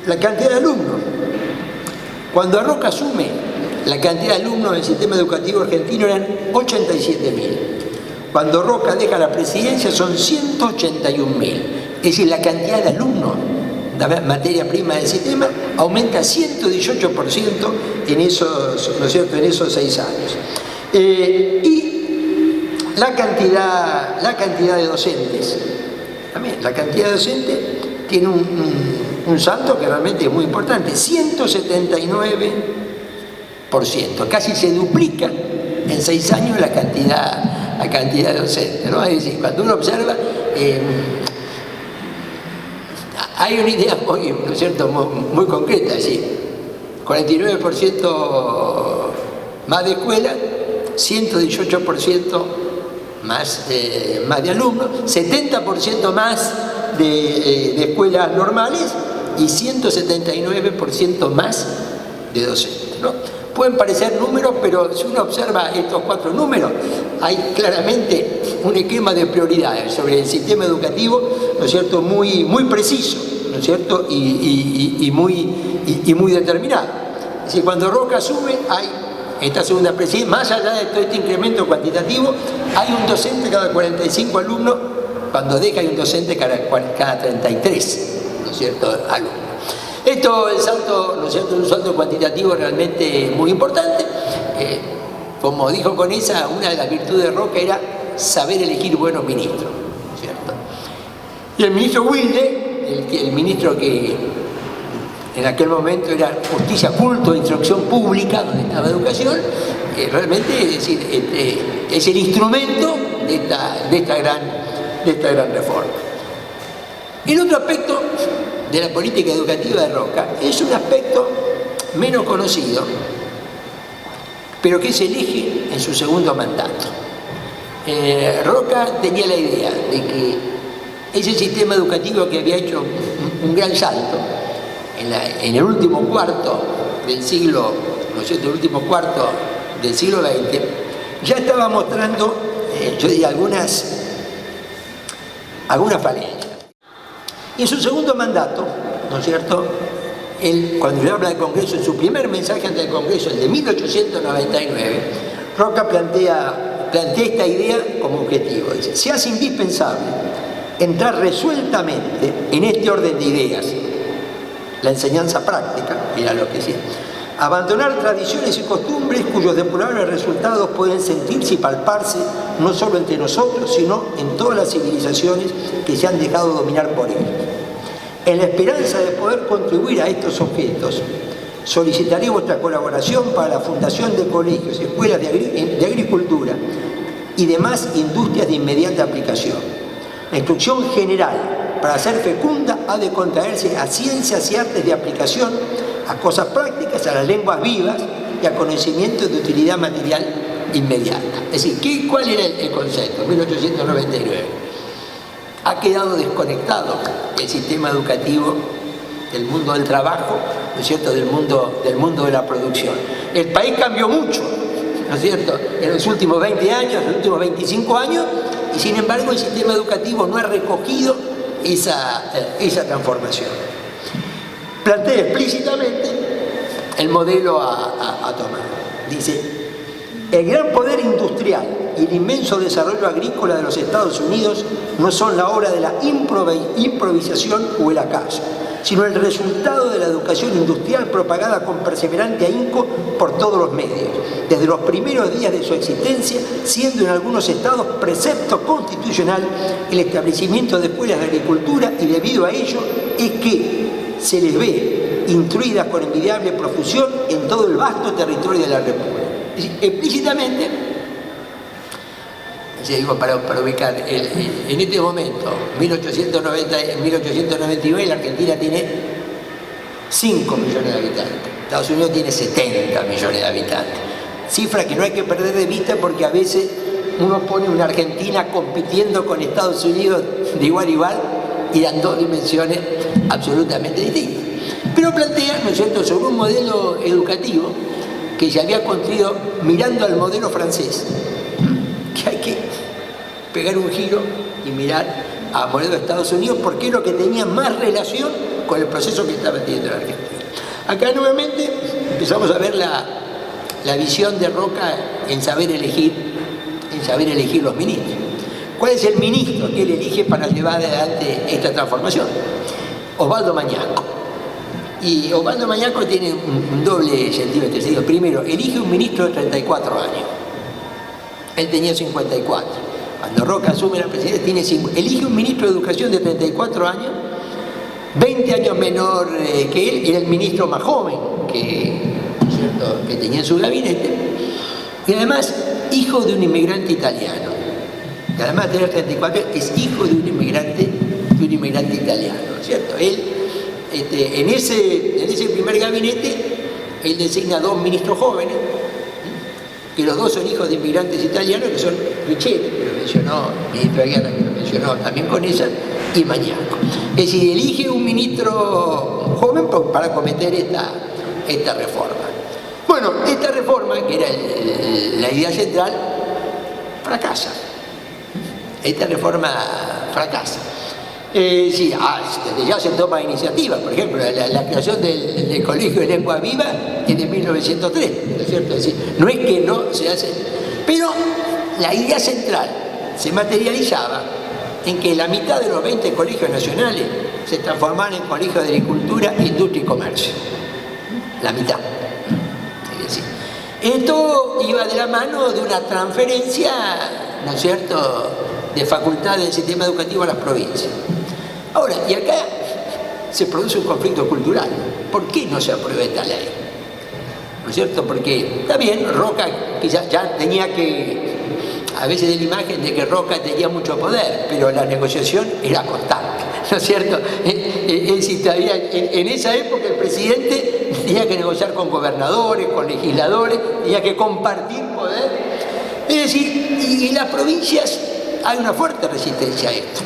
la cantidad de alumnos. Cuando Roca asume, la cantidad de alumnos del sistema educativo argentino eran 87.000. Cuando Roca deja la presidencia son 181.000. Es decir, la cantidad de alumnos, la materia prima del sistema, aumenta 118% en esos, ¿no es cierto?, en esos 6 años. Y la cantidad de docentes, también la cantidad de docentes tiene un salto que realmente es muy importante, 179%, casi se duplica en 6 años la cantidad de docentes, ¿no? Es decir, cuando uno observa, hay una idea muy, ¿no es cierto?, muy concreta, es decir, 49% más de escuelas, 118% más de alumnos, 70% más de escuelas normales y 179% más de docentes, ¿no? Pueden parecer números, pero si uno observa estos 4 números, hay claramente un esquema de prioridades sobre el sistema educativo, ¿no es cierto?, muy preciso, ¿no es cierto?, y muy determinado. Es decir, cuando Roca asume, hay esta segunda presidencia, más allá de todo este incremento cuantitativo, hay un docente cada 45 alumnos, cuando deja hay un docente cada 33, ¿no es cierto?, alumnos. Esto, el salto, ¿no es cierto?, un salto cuantitativo realmente muy importante. Como dijo Conesa, una de las virtudes de Roca era saber elegir buenos ministros, ¿no es cierto? Y el ministro Wilde, el ministro que en aquel momento era Justicia, Culto, Instrucción Pública, donde estaba Educación, realmente es decir, es el instrumento de esta gran reforma. El otro aspecto de la política educativa de Roca es un aspecto menos conocido, pero que es el eje en su segundo mandato. Roca tenía la idea de que ese sistema educativo que había hecho un gran salto en el último cuarto del siglo, ¿no es cierto?, el último cuarto del siglo XX, ya estaba mostrando, yo diría, algunas falencias. Y en su segundo mandato, ¿no es cierto?, él, cuando le habla del Congreso, en su primer mensaje ante el Congreso, el de 1899, Roca plantea esta idea como objetivo. Dice: se hace indispensable entrar resueltamente en este orden de ideas, la enseñanza práctica, era lo que decía, abandonar tradiciones y costumbres cuyos deplorables resultados pueden sentirse y palparse no solo entre nosotros, sino en todas las civilizaciones que se han dejado dominar por ellos. En la esperanza de poder contribuir a estos objetos, solicitaré vuestra colaboración para la fundación de colegios, escuelas de agricultura y demás industrias de inmediata aplicación. La instrucción general, para ser fecunda, ha de contraerse a ciencias y artes de aplicación, a cosas prácticas, a las lenguas vivas y a conocimientos de utilidad material inmediata. Es decir, ¿cuál era el concepto? 1899. Ha quedado desconectado el sistema educativo del mundo del trabajo, ¿no es cierto?, del mundo de la producción. El país cambió mucho, ¿no es cierto?, en los últimos 20 años, en los últimos 25 años, y sin embargo el sistema educativo no ha recogido esa transformación. Plantea explícitamente el modelo a tomar. Dice: el gran poder industrial y el inmenso desarrollo agrícola de los Estados Unidos no son la obra de la improvisación o el acaso, sino el resultado de la educación industrial propagada con perseverante ahínco por todos los medios, desde los primeros días de su existencia, siendo en algunos estados precepto constitucional el establecimiento de escuelas de agricultura, y debido a ello es que se les ve instruidas con envidiable profusión en todo el vasto territorio de la República. Es decir, explícitamente, para ubicar, en este momento, 1899, la Argentina tiene 5 millones de habitantes, Estados Unidos tiene 70 millones de habitantes. Cifra que no hay que perder de vista, porque a veces uno pone una Argentina compitiendo con Estados Unidos de igual a igual y dan dos dimensiones absolutamente distintas. Pero plantea, ¿no es cierto?, sobre un modelo educativo que se había construido mirando al modelo francés, que hay que pegar un giro y mirar a modelo de Estados Unidos porque es lo que tenía más relación con el proceso que estaba teniendo la Argentina. Acá nuevamente empezamos a ver la visión de Roca en saber elegir los ministros. ¿Cuál es el ministro que él elige para llevar adelante esta transformación? Osvaldo Mañaco. Y Osvaldo Mañaco tiene un doble sentido. Primero, elige un ministro de 34 años. Él tenía 54. Cuando Roca asume la presidencia, elige un ministro de Educación de 34 años, 20 años menor que él, era el ministro más joven que tenía en su gabinete, y además hijo de un inmigrante italiano. Y además de tener 34 años, es hijo de un inmigrante italiano, ¿cierto? Él, en ese primer gabinete, él designa 2 ministros jóvenes, que los 2 son hijos de inmigrantes italianos, que son Micheli, que lo mencionó el ministro de Guerra, que lo mencionó también Conesa, y Mañaco. Es decir, elige un ministro joven para cometer esta reforma. Bueno, esta reforma, que era la idea central, fracasa. Esta reforma fracasa. Sí, desde ya se toma iniciativa, por ejemplo, la creación del Colegio de Lengua Viva es de 1903, ¿no es cierto? Es decir, no es que no se hace, pero la idea central se materializaba en que la mitad de los 20 colegios nacionales se transformaban en colegios de agricultura, industria y comercio. La mitad. Es decir, esto iba de la mano de una transferencia, ¿no es cierto?, de facultades del sistema educativo a las provincias. Ahora, y acá se produce un conflicto cultural. ¿Por qué no se aprueba esta ley? ¿No es cierto? Porque, está bien, Roca quizás ya tenía que, a veces de la imagen de que Roca tenía mucho poder, pero la negociación era constante, ¿no es cierto? En esa época el presidente tenía que negociar con gobernadores, con legisladores, tenía que compartir poder. Es decir, y en las provincias hay una fuerte resistencia a esto.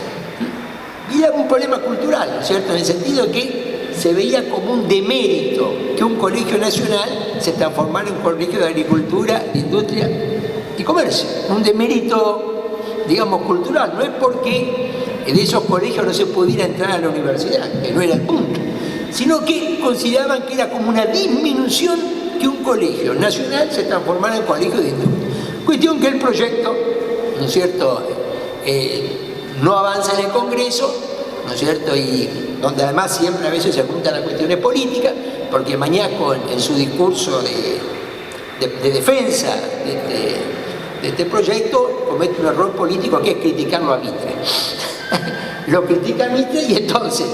Y era un problema cultural, ¿no es cierto? En el sentido de que se veía como un demérito que un colegio nacional se transformara en un colegio de agricultura, de industria y comercio. Un demérito, digamos, cultural. No es porque en esos colegios no se pudiera entrar a la universidad, que no era el punto, sino que consideraban que era como una disminución que un colegio nacional se transformara en colegio de industria. Cuestión que el proyecto, ¿no es cierto?, no avanza en el Congreso, ¿no es cierto?, y donde además siempre a veces se juntan las cuestiones políticas, porque Mañaco en su discurso de defensa de este proyecto comete un error político que es criticarlo a Mitre. Lo critica a Mitre y entonces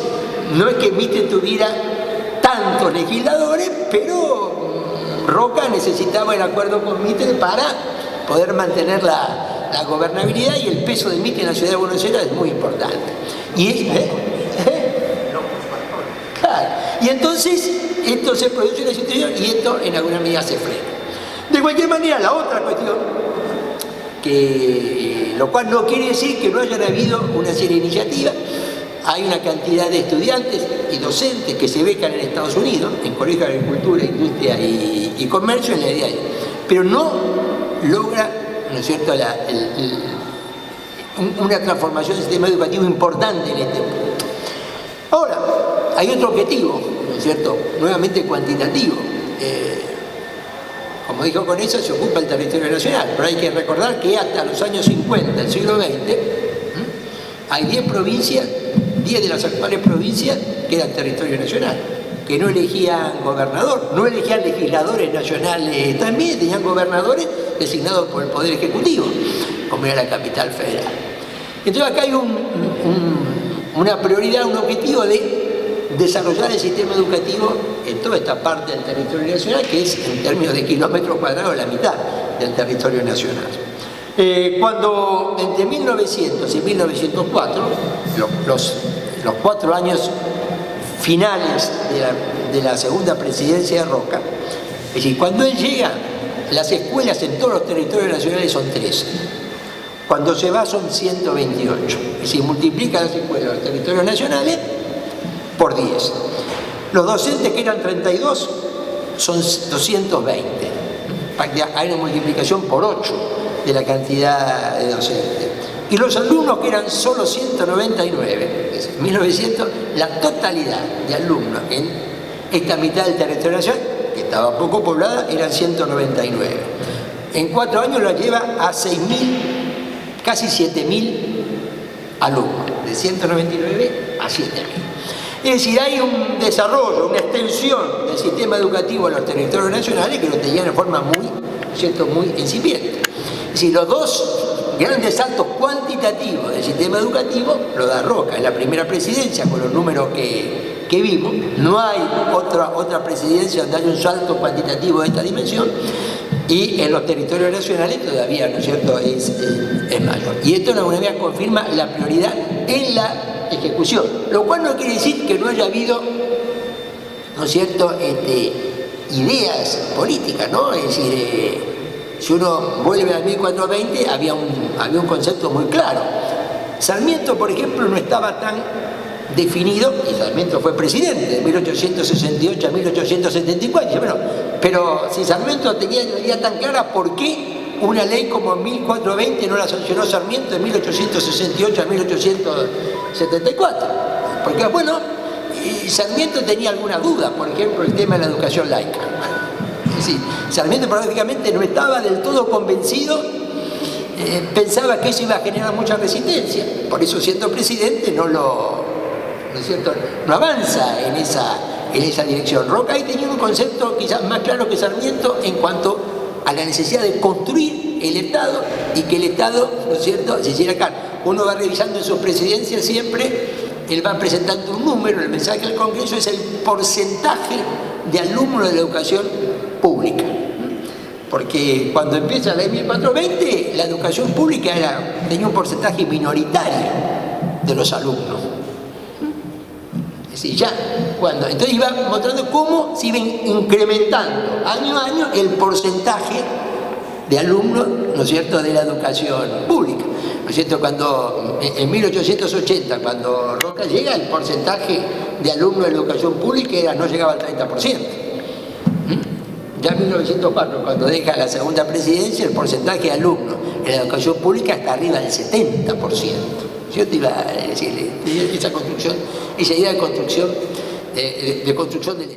no es que Mitre tuviera tantos legisladores, pero Roca necesitaba el acuerdo con Mitre para poder mantener la gobernabilidad, y el peso de Mitre en la ciudad de Buenos Aires es muy importante. Claro. Y entonces esto se produce en la situación y esto en alguna medida se frena. De cualquier manera, la otra cuestión, lo cual no quiere decir que no hayan habido una serie de iniciativas. Hay una cantidad de estudiantes y docentes que se becan en Estados Unidos, en colegios de agricultura, industria y comercio, en la idea, pero no logra, ¿no es cierto?, una transformación del sistema educativo importante en este punto. Ahora, hay otro objetivo, ¿no es cierto?, nuevamente cuantitativo. Como dijo Conesa, se ocupa el territorio nacional, pero hay que recordar que hasta los años 50 del siglo XX hay 10 provincias, 10 de las actuales provincias que eran territorio nacional, que no elegían gobernador, no elegían legisladores nacionales, también tenían gobernadores designados por el Poder Ejecutivo, como era la capital federal. Entonces acá hay una prioridad, un objetivo de desarrollar el sistema educativo en toda esta parte del territorio nacional, que es en términos de kilómetros cuadrados la mitad del territorio nacional. Cuando entre 1900 y 1904, los 4 años finales de la segunda presidencia de Roca, es decir, cuando él llega, las escuelas en todos los territorios nacionales son 13. Cuando se va son 128. Es decir, multiplica las escuelas de los territorios nacionales por 10. Los docentes, que eran 32, son 220. Hay una multiplicación por 8 de la cantidad de docentes. Y los alumnos, que eran solo 199, en 1900, la totalidad de alumnos en esta mitad del territorio nacional, que estaba poco poblada, eran 199. En 4 años la lleva a 6.000, casi 7.000 alumnos, de 199 a 7.000. Es decir, hay un desarrollo, una extensión del sistema educativo a los territorios nacionales que lo tenían de forma muy incipiente. Es decir, los dos grandes saltos cuantitativos del sistema educativo lo da Roca en la primera presidencia, con los números que vimos. No hay otra presidencia donde haya un salto cuantitativo de esta dimensión, y en los territorios nacionales todavía, ¿no es cierto?, es mayor. Y esto de alguna manera confirma la prioridad en la ejecución, lo cual no quiere decir que no haya habido, ¿no es cierto?, ideas políticas, ¿no? Es decir, si uno vuelve al 1420, había un concepto muy claro. Sarmiento, por ejemplo, no estaba tan definido, y Sarmiento fue presidente de 1868 a 1874, bueno, pero si Sarmiento tenía una idea tan clara, ¿por qué una ley como 1420 no la sancionó Sarmiento en 1868 a 1874? Porque, bueno, Sarmiento tenía alguna duda, por ejemplo, el tema de la educación laica. Sí, Sarmiento prácticamente no estaba del todo convencido, pensaba que eso iba a generar mucha resistencia, por eso, siendo presidente, no avanza en esa dirección. Roca ahí tenía un concepto quizás más claro que Sarmiento en cuanto a la necesidad de construir el Estado, y que el Estado, ¿no es cierto?, se hiciera cargo. Uno va revisando en sus presidencias siempre, él va presentando un número, el mensaje del Congreso es el porcentaje de alumnos de la educación pública. Porque cuando empieza la ley 1420, la educación pública tenía un porcentaje minoritario de los alumnos. Es decir, entonces iba mostrando cómo se iba incrementando año a año el porcentaje de alumnos, ¿no es cierto?, de la educación pública. ¿No es cierto? Cuando en 1880, cuando Roca llega, el porcentaje de alumnos de la educación pública no llegaba al 30%. Ya en 1904, cuando deja la segunda presidencia, el porcentaje de alumnos en la educación pública está arriba del 70%. Yo te iba a decir, esa idea de construcción del